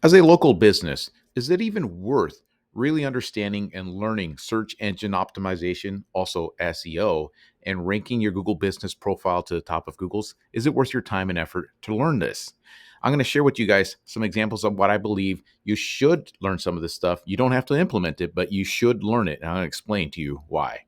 As a local business, is it even worth really understanding and learning search engine optimization, also SEO, and ranking your Google business profile to the top of Google's? Is it worth your time and effort to learn this? I'm going to share with you guys some examples of what I believe you should learn some of this stuff. You don't have to implement it, but you should learn it. And I'm going to explain to you why.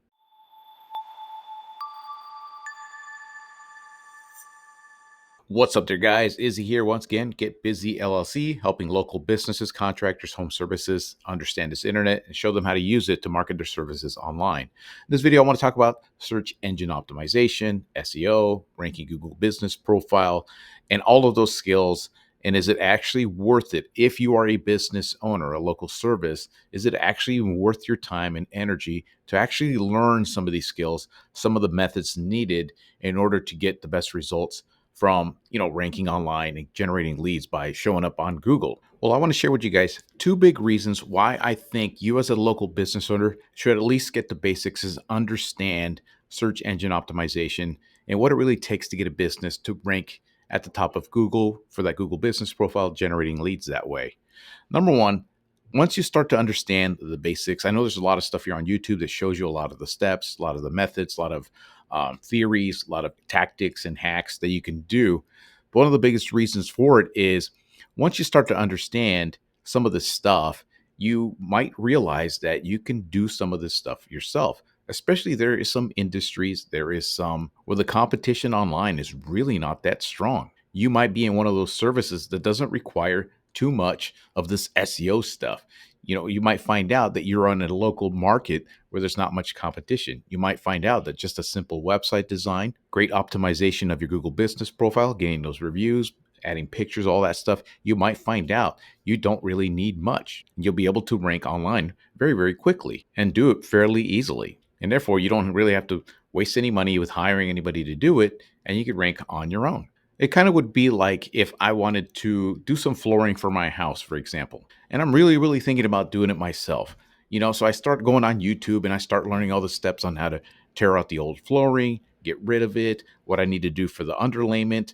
What's up there, guys? Izzy here once again. Get Busy LLC, helping local businesses, contractors, home services understand this internet and show them how to use it to market their services online. In this video, I want to talk about search engine optimization, SEO, ranking Google business profile, and all of those skills. And is it actually worth it if you are a business owner, a local service? Is it actually worth your time and energy to actually learn some of these skills, some of the methods needed in order to get the best results from ranking online and generating leads by showing up on Google? Well, I want to share with you guys two big reasons why I think you as a local business owner should at least get the basics, is understand search engine optimization and what it really takes to get a business to rank at the top of Google for that Google business profile, generating leads that way. Number one, once you start to understand the basics, I know there's a lot of stuff here on YouTube that shows you a lot of the steps, a lot of the methods, a lot of theories, a lot of tactics and hacks that you can do. But one of the biggest reasons for it is once you start to understand some of this stuff, you might realize that you can do some of this stuff yourself. Especially there is some industries, there is some where the competition online is really not that strong. You might be in one of those services that doesn't require too much of this SEO stuff. You might find out that you're on a local market where there's not much competition. You might find out that just a simple website design, great optimization of your Google business profile, getting those reviews, adding pictures, all that stuff, you might find out you don't really need much. You'll be able to rank online very, very quickly and do it fairly easily. And therefore, you don't really have to waste any money with hiring anybody to do it, and you can rank on your own. It kind of would be like if I wanted to do some flooring for my house, for example, and I'm really, really thinking about doing it myself. So I start going on YouTube and I start learning all the steps on how to tear out the old flooring, get rid of it, what I need to do for the underlayment,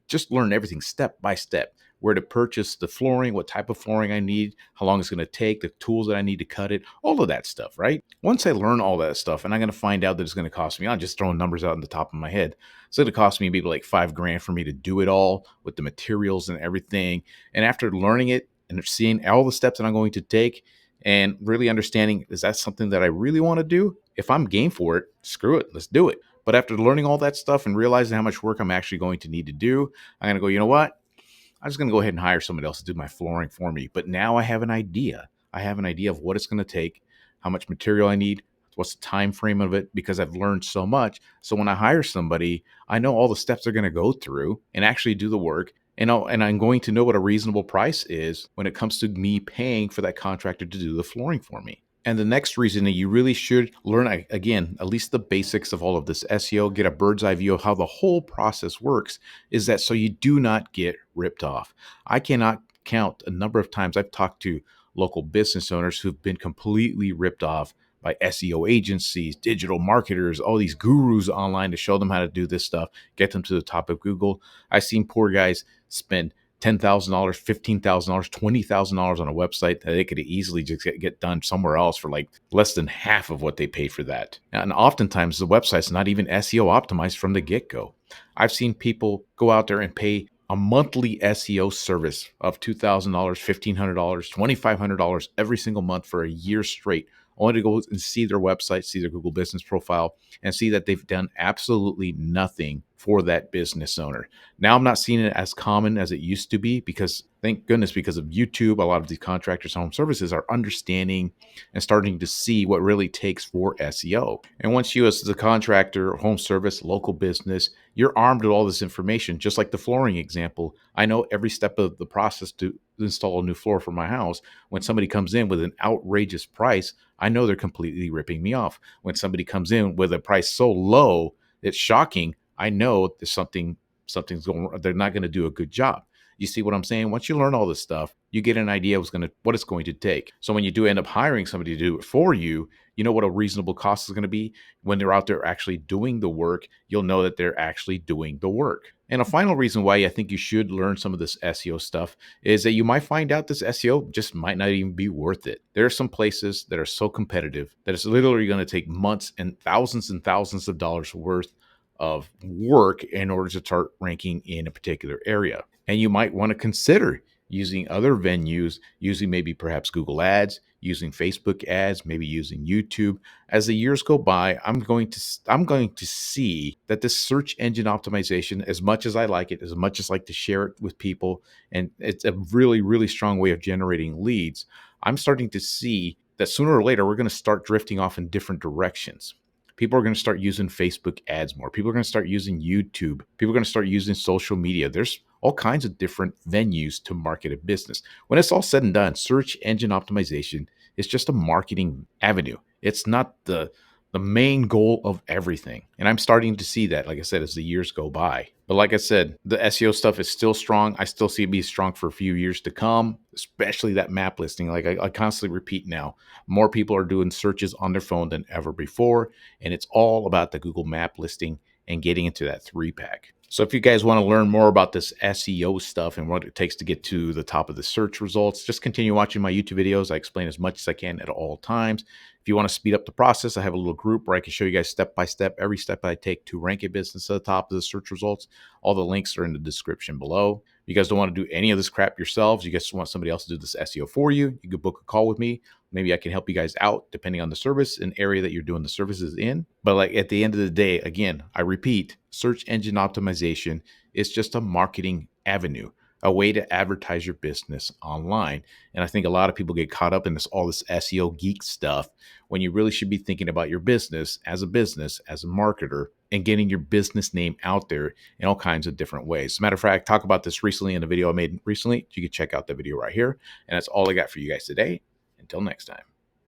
just learn everything step by step. Where to purchase the flooring, what type of flooring I need, how long it's going to take, the tools that I need to cut it, all of that stuff, right? Once I learn all that stuff, and I'm going to find out that it's going to cost me, I'm just throwing numbers out in the top of my head. It's going to cost me maybe like $5,000 for me to do it all with the materials and everything. And after learning it and seeing all the steps that I'm going to take and really understanding, is that something that I really want to do? If I'm game for it, screw it, let's do it. But after learning all that stuff and realizing how much work I'm actually going to need to do, I'm going to go, you know what? I'm just going to go ahead and hire somebody else to do my flooring for me. But now I have an idea. I have an idea of what it's going to take, how much material I need, what's the time frame of it, because I've learned so much. So when I hire somebody, I know all the steps they're going to go through and actually do the work. And I'm going to know what a reasonable price is when it comes to me paying for that contractor to do the flooring for me. And the next reason that you really should learn, again, at least the basics of all of this SEO, get a bird's eye view of how the whole process works, is that so you do not get ripped off. I cannot count a number of times I've talked to local business owners who've been completely ripped off by SEO agencies, digital marketers, all these gurus online to show them how to do this stuff, get them to the top of Google. I've seen poor guys spend $10,000, $15,000, $20,000 on a website that they could easily just get done somewhere else for like less than half of what they paid for that. And oftentimes the website's not even SEO optimized from the get-go. I've seen people go out there and pay a monthly SEO service of $2,000, $1,500, $2,500 every single month for a year straight, only to go and see their website, see their Google business profile, and see that they've done absolutely nothing for that business owner. Now, I'm not seeing it as common as it used to be because, thank goodness, because of YouTube, a lot of these contractors, home services are understanding and starting to see what really takes for SEO. And once you, as the contractor, home service, local business, you're armed with all this information, just like the flooring example. I know every step of the process to install a new floor for my house. When somebody comes in with an outrageous price, I know they're completely ripping me off. When somebody comes in with a price so low, it's shocking. I know there's something's going. They're not going to do a good job. You see what I'm saying? Once you learn all this stuff, you get an idea of what it's going to take. So when you do end up hiring somebody to do it for you, You know what a reasonable cost is going to be. When they're out there actually doing the work, you'll know that they're actually doing the work. And a final reason why I think you should learn some of this SEO stuff is that you might find out this SEO just might not even be worth it. There are some places that are so competitive that it's literally going to take months and thousands of dollars worth of work in order to start ranking in a particular area. And you might want to consider using other venues, using maybe perhaps Google Ads, using Facebook ads, maybe using YouTube. As the years go by, I'm going to see that this search engine optimization, as much as I like it, as much as I like to share it with people, and it's a really, really strong way of generating leads, I'm starting to see that sooner or later we're going to start drifting off in different directions. People are going to start using Facebook ads more. People are going to start using YouTube. People are going to start using social media. There's all kinds of different venues to market a business. When it's all said and done, search engine optimization is just a marketing avenue. It's not the main goal of everything. And I'm starting to see that, like I said, as the years go by. But like I said, the SEO stuff is still strong. I still see it be strong for a few years to come, especially that map listing. Like I constantly repeat now, more people are doing searches on their phone than ever before. And it's all about the Google map listing and getting into that 3-pack. So if you guys want to learn more about this SEO stuff and what it takes to get to the top of the search results, just continue watching my YouTube videos. I explain as much as I can at all times. If you want to speed up the process, I have a little group where I can show you guys step by step, every step I take to rank a business at the top of the search results. All the links are in the description below. If you guys don't want to do any of this crap yourselves, you guys want somebody else to do this SEO for you, you could book a call with me. Maybe I can help you guys out depending on the service and area that you're doing the services in. But like at the end of the day, again, I repeat, search engine optimization is just a marketing avenue, a way to advertise your business online. And I think a lot of people get caught up in all this SEO geek stuff when you really should be thinking about your business, as a marketer, and getting your business name out there in all kinds of different ways. As a matter of fact, I talked about this recently in a video I made recently. You can check out the video right here. And that's all I got for you guys today. Until next time.